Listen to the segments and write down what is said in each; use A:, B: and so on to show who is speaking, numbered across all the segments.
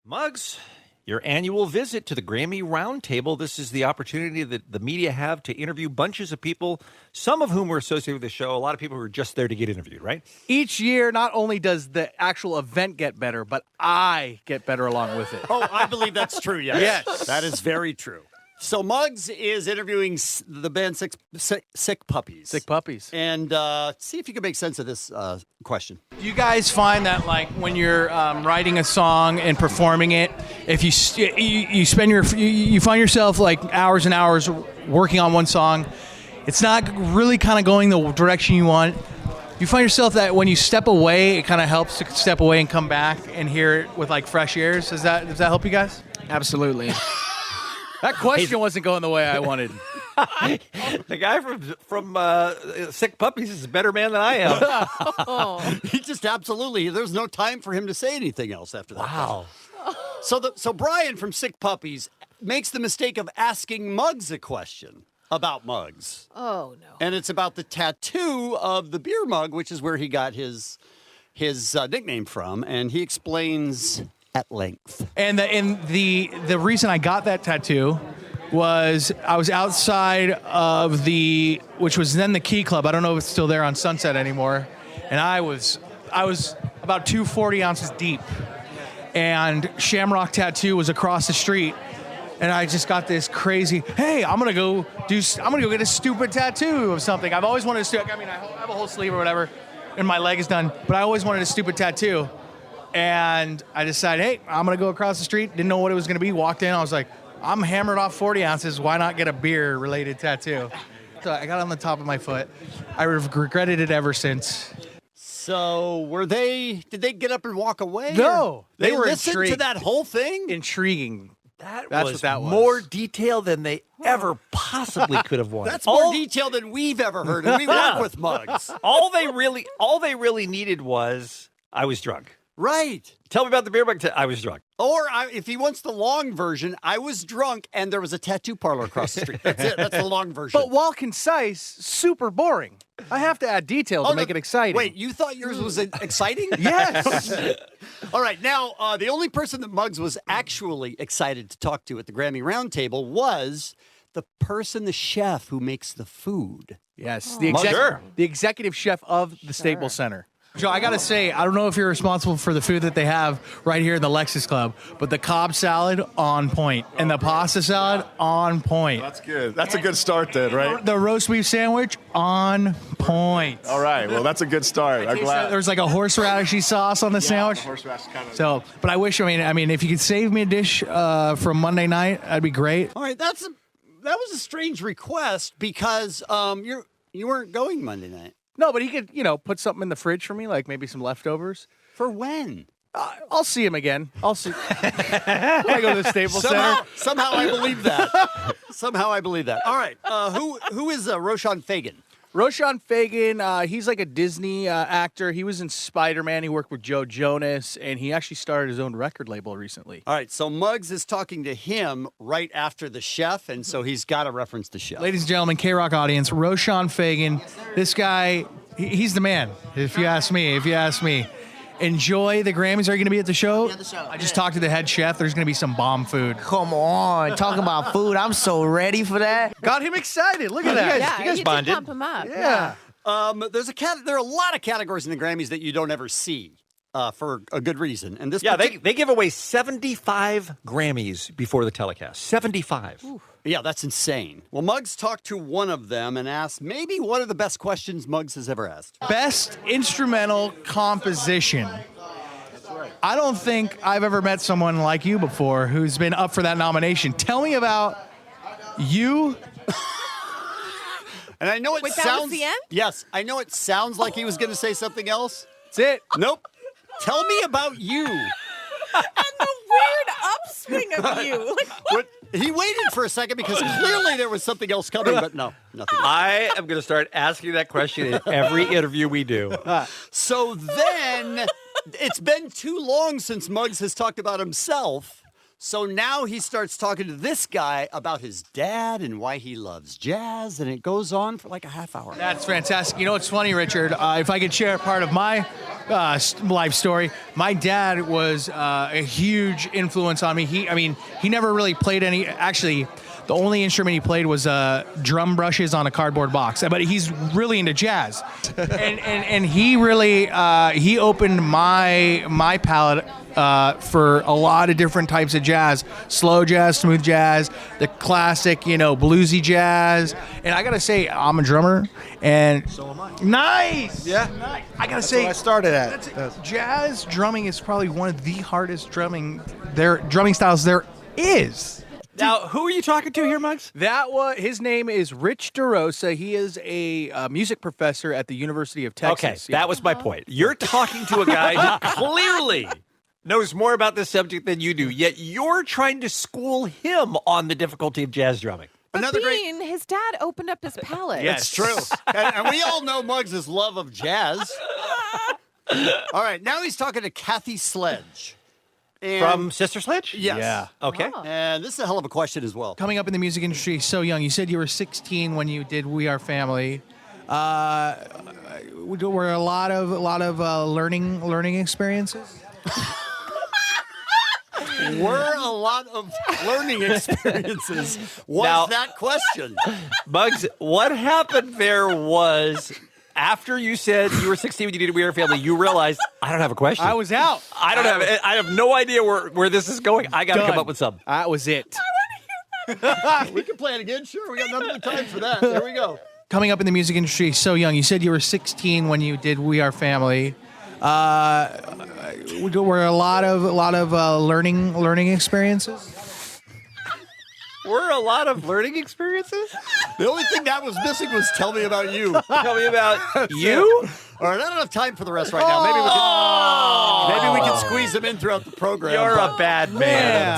A: Muggs, your annual visit to the Grammy Roundtable. This is the opportunity that the media have to interview bunches of people, some of whom were associated with the show. A lot of people who are just there to get interviewed, right?
B: Each year, not only does the actual event get better, but I get better along with it.
C: Oh, I believe that's true, yes.
B: Yes.
C: That is very true. So Muggs is interviewing the band Sick Puppies.
B: Sick Puppies.
C: And see if you can make sense of this question.
B: Do you guys find that, like, when you're writing a song and performing it, if you spend you find yourself like hours and hours working on one song, it's not really kind of going the direction you want? You find yourself that when you step away, it kind of helps to step away and come back and hear it with like fresh ears. Does that help you guys?
D: Absolutely.
B: That question wasn't going the way I wanted.
A: The guy from Sick Puppies is a better man than I am.
C: He just absolutely, there's no time for him to say anything else after that.
A: Wow.
C: So Brian from Sick Puppies makes the mistake of asking Muggs a question about Muggs.
E: Oh, no.
C: And it's about the tattoo of the beer mug, which is where he got his nickname from. And he explains at length.
B: And the reason I got that tattoo was I was outside of which was then the Key Club. I don't know if it's still there on Sunset anymore. And I was about 240 ounces deep. And Shamrock Tattoo was across the street. And I just got this crazy, hey, I'm gonna go get a stupid tattoo of something. I've always wanted I have a whole sleeve or whatever, and my leg is done, but I always wanted a stupid tattoo. And I decided, hey, I'm going to go across the street. Didn't know what it was going to be. Walked in. I was like, I'm hammered off 40 ounces. Why not get a beer-related tattoo? So I got it on the top of my foot. I regretted it ever since.
C: So did they get up and walk away?
B: No.
C: They
B: were
C: listened to
B: intrigued.
C: that whole thing?
B: Intriguing.
A: That's
B: what
A: was
B: that was.
A: more detail than they ever possibly could have wanted.
C: That's more detail than we've ever heard. And we work with Muggs.
A: All they really needed was, I was drunk.
C: Right.
A: Tell me about the beer mug. I was drunk.
C: Or if he wants the long version, I was drunk and there was a tattoo parlor across the street. That's it. That's the long version.
B: But while concise, super boring. I have to add detail to make it exciting.
C: Wait, you thought yours was exciting?
B: Yes.
C: All right. Now, the only person that Muggs was actually excited to talk to at the Grammy Roundtable was the chef who makes the food.
B: Yes.
A: Sure.
B: The executive chef of the Staples Center. Joe, I got to say, I don't know if you're responsible for the food that they have right here in the Lexus Club, but the Cobb salad, on point. And the pasta salad, on point.
F: That's good. That's a good start then, right?
B: The roast beef sandwich, on point.
F: All right. Well, that's a good start. I'm glad.
B: There's like a horseradishy sauce on the sandwich.
F: Horseradish kind of.
B: So, but I wish, I mean, if you could save me a dish from Monday night, that'd be great.
C: All right. That was a strange request because you weren't going Monday night.
B: No, but he could, put something in the fridge for me, like maybe some leftovers.
C: For when?
B: I'll see him again. I'll see. When I go to the Staples Center.
C: Somehow I believe that. Somehow I believe that. All right. Who is Roshon Fegan?
B: Roshon Fegan, he's like a Disney actor. He was in Spider-Man. He worked with Joe Jonas, and he actually started his own record label recently.
C: All right, so Muggs is talking to him right after the chef, and so he's got to reference the chef.
B: Ladies and gentlemen, KROQ audience, Roshon Fegan. This guy, he's the man, if you ask me. Enjoy the Grammys. Are you going to be at the show?
D: Yeah, the show.
B: I just talked to the head chef. There's going to be some bomb food.
D: Come on, talking about food. I'm so ready for that.
B: Got him excited. Look at that.
A: You guys
E: you
A: bonded.
E: did pump him up.
B: Yeah.
C: There are a lot of categories in the Grammys that you don't ever see for a good reason. And this,
A: they give away 75 Grammys before the telecast. 75.
C: Yeah, that's insane. Well, Muggs talked to one of them and asked maybe one of the best questions Muggs has ever asked.
B: Best instrumental composition. I don't think I've ever met someone like you before who's been up for that nomination. Tell me about you.
C: And I know it
E: Wait,
C: sounds...
E: that was the end?
C: Yes, I know it sounds like he was going to say something else.
B: That's it.
C: Nope. Tell me about you.
E: And the weird upswing of you. Like, what?
C: He waited for a second because clearly there was something else coming, but no, nothing.
A: I am going to start asking that question in every interview we do.
C: So then, it's been too long since Muggs has talked about himself. So now he starts talking to this guy about his dad and why he loves jazz, and it goes on for like a half hour.
B: That's fantastic. You know what's funny, Richard? If I could share part of my life story, my dad was a huge influence on me. He never really played any. Actually, the only instrument he played was drum brushes on a cardboard box. But he's really into jazz, and he really he opened my palette for a lot of different types of jazz, slow jazz, smooth jazz, the classic, bluesy jazz. And I gotta say, I'm a drummer, and so am I. Nice.
G: Yeah.
B: Nice. I gotta
G: That's
B: say,
G: where I started at.
B: jazz drumming is probably one of the hardest drumming styles there is.
A: Now, who are you talking to here, Muggs?
B: His name is Rich DeRosa. He is a music professor at the University of Texas.
A: Okay, that was my point. You're talking to a guy who clearly knows more about this subject than you do, yet you're trying to school him on the difficalty of jazz drumming.
E: But Bean, his dad opened up his palette.
C: It's true. and we all know Muggs' love of jazz. All right, now he's talking to Kathy Sledge. And
A: From Sister Sledge?
C: Yes.
B: Yeah.
A: Okay.
E: Oh.
C: And this is a hell of a question as well.
B: Coming up in the music industry so young. You said you were 16 when you did We Are Family. Were a lot of learning experiences?
C: Were a lot of learning experiences was
A: Now-
C: that question.
A: Muggs, what happened there was after you said you were 16 when you did We Are Family, you realized, I don't have a question.
B: I was out.
A: I have no idea where this is going. I got to come
B: Done.
A: up with something.
B: That was it.
C: We can play it again. Sure, we got nothing but time for that. There we go.
B: Coming up in the music industry so young. You said you were 16 when you did We Are Family. Were a lot of learning experiences?
A: Were a lot of learning experiences?
C: The only thing that was missing was tell me about you.
A: Tell me about you?
C: All right, I don't have time for the rest right now. Maybe we can squeeze them in throughout the program.
A: You're
C: but-
A: a bad
B: Man.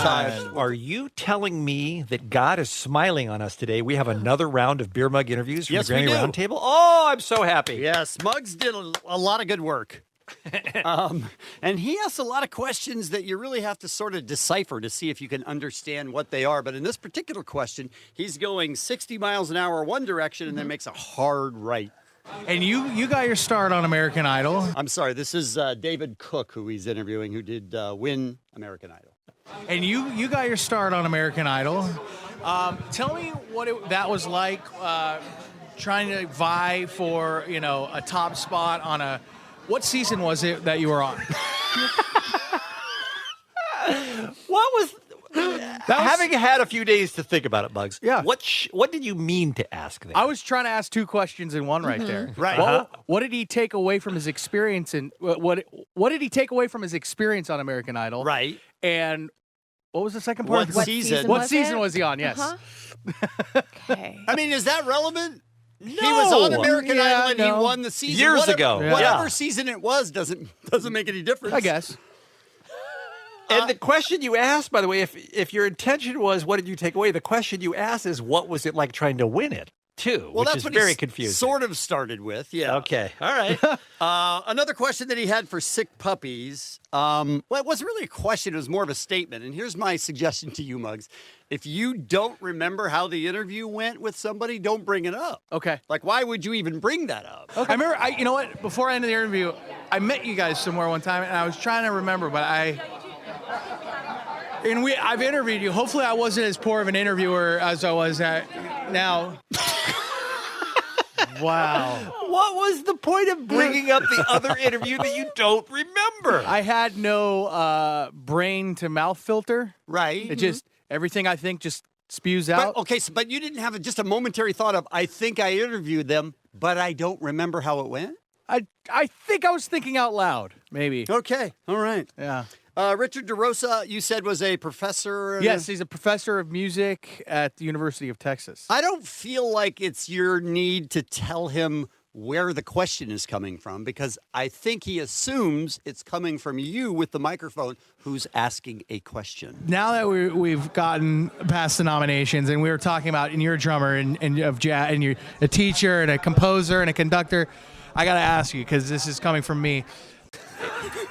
A: man. Are you telling me that God is smiling on us today? We have another round of beer mug interviews from
C: Yes,
A: the
C: we
A: Grammy
C: do.
A: Roundtable. Oh, I'm so happy.
C: Yes, Muggs did a lot of good work. And he asks a lot of questions that you really have to sort of decipher to see if you can understand what they are. But in this particular question, he's going 60 miles an hour one direction and then makes a hard right.
B: And you got your start on American Idol.
C: I'm sorry, this is David Cook, who he's interviewing, who did win American Idol.
B: And you got your start on American Idol. Tell me what that was like, trying to vie for a top spot on a. What season was it that you were on?
A: What was... Having had a few days to think about it, Muggs.
B: Yeah.
A: What did you mean to ask there?
B: I was trying to ask two questions in one right there.
C: Right.
B: What did he take away from his experience in what did he take away from his experience on American Idol?
C: Right.
B: And what was the second part?
C: What season?
B: What season was he on? Yes.
E: Okay.
C: I mean, is that relevant?
A: No.
C: He was on American
B: Yeah,
C: Idol and he won the season.
A: Years
C: Whatever-
A: ago.
B: Yeah.
C: Whatever
A: Yeah.
C: season it was doesn't make any difference.
B: I guess.
A: And the question you asked, by the way, if your intention was, what did you take away? The question you asked is, what was it like trying to win it, too?
C: Well,
A: which
C: that's
A: is
C: what
A: very
C: he
A: confusing.
C: sort of started with, yeah.
A: Okay, all right.
C: Another question that he had for Sick Puppies, well, it wasn't really a question, it was more of a statement. And here's my suggestion to you, Muggs. If you don't remember how the interview went with somebody, don't bring it up.
B: Okay.
C: Like, why would you even bring that up?
B: I remember. You know what? Before I ended the interview, I met you guys somewhere one time, and I was trying to remember, but I've interviewed you. Hopefully, I wasn't as poor of an interviewer as I was now. Wow.
A: What was the point of bringing up the other interview that you don't remember?
B: I had no brain to mouth filter.
C: Right.
B: It just everything I think just spews
C: But,
B: out.
C: okay, but you didn't have just a momentary thought of, I think I interviewed them, but I don't remember how it went?
B: I think I was thinking out loud. Maybe.
C: Okay, all right.
B: Yeah.
C: Richard DeRosa, you said, was a professor.
B: Yes, he's a professor of music at the University of Texas.
C: I don't feel like it's your need to tell him where the question is coming from, because I think he assumes it's coming from you with the microphone who's asking a question.
B: Now that we've gotten past the nominations and we were talking about, and you're a drummer and of jazz, and you're a teacher and a composer and a conductor, I got to ask you, because this is coming from me.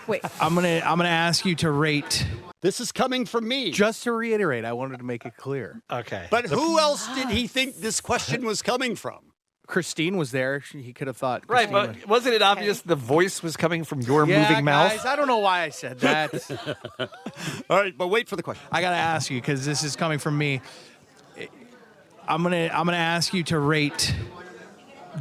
E: Wait.
B: I'm gonna ask you to rate
C: This is coming from me.
B: Just to reiterate, I wanted to make it clear.
A: Okay.
C: But who else did he think this question was coming from?
B: Christine was there. He could have thought.
A: Right,
B: Christine
A: but wasn't it obvious the voice was coming from your
B: yeah,
A: moving mouth?
B: guys, I don't know why I said that.
C: All right, but wait for the question.
B: I gotta ask you because this is coming from me. I'm gonna ask you to rate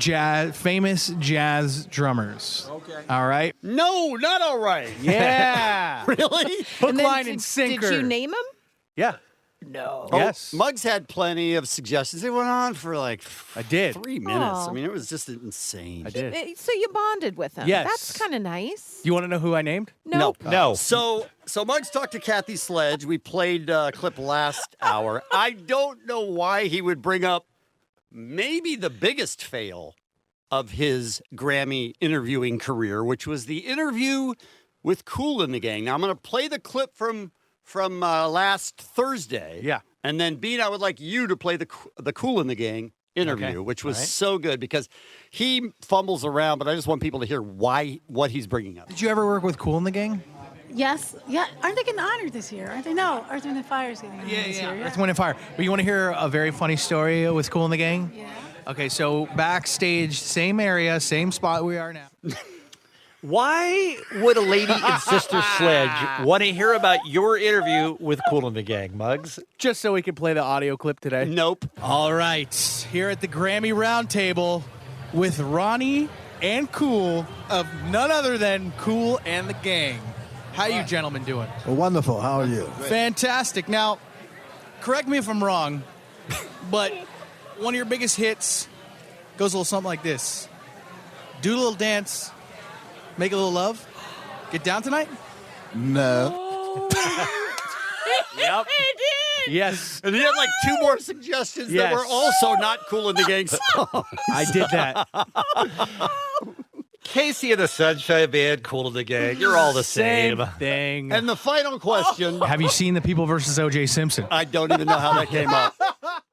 B: famous jazz drummers. Okay. All right.
C: No, not all right.
B: Yeah.
C: Really?
B: Hook,
E: And then
B: line, and sinker.
E: Did you name him?
B: Yeah.
E: No.
B: Yes.
C: Muggs had plenty of suggestions. It went on for like
B: I did.
C: 3 minutes.
E: Aw.
C: I mean, it was just insane.
B: I did.
E: So you bonded with him.
B: Yes.
E: That's kind of nice.
B: You want to know who I named?
E: No.
A: No.
C: So Muggs talked to Kathy Sledge. We played a clip last hour. I don't know why he would bring up maybe the biggest fail of his Grammy interviewing career, which was the interview with Kool and the Gang. Now, I'm going to play the clip from last Thursday.
B: Yeah.
C: And then, Bean, I would like you to play the Kool and the Gang interview,
B: Okay.
C: which was
B: All right.
C: so good because he fumbles around, but I just want people to hear what he's bringing up.
B: Did you ever work with Kool and the Gang?
G: Yes. Yeah. Aren't they getting honored this year? Aren't they? No. Earth, Wind, and Fire is getting honored this year.
B: That's Wind and Fire. But you want to hear a very funny story with Kool and the Gang?
G: Yeah.
B: Okay, so backstage, same area, same spot we are now.
A: Why would a lady in Sister Sledge want to hear about your interview with Kool and the Gang, Muggs?
B: Just so we can play the audio clip today.
C: Nope.
B: All right, here at the Grammy Roundtable with Ronnie and Kool of none other than Kool and the Gang. How you gentlemen doing?
H: Well, wonderful. How are you?
B: Fantastic. Now, correct me if I'm wrong, but one of your biggest hits goes a little something like this. Do a little dance, make a little love, get down tonight?
H: No.
B: Yep.
E: He did.
B: Yes,
C: And he had like 2 more suggestions that
B: Yes.
C: were also not Kool and the Gang songs.
B: I did that.
A: Casey and the Sunshine Band, Kool and the Gang. You're all the same.
B: thing.
C: And the final question,
B: Have you seen The People versus O.J. Simpson?
C: I don't even know how that came up.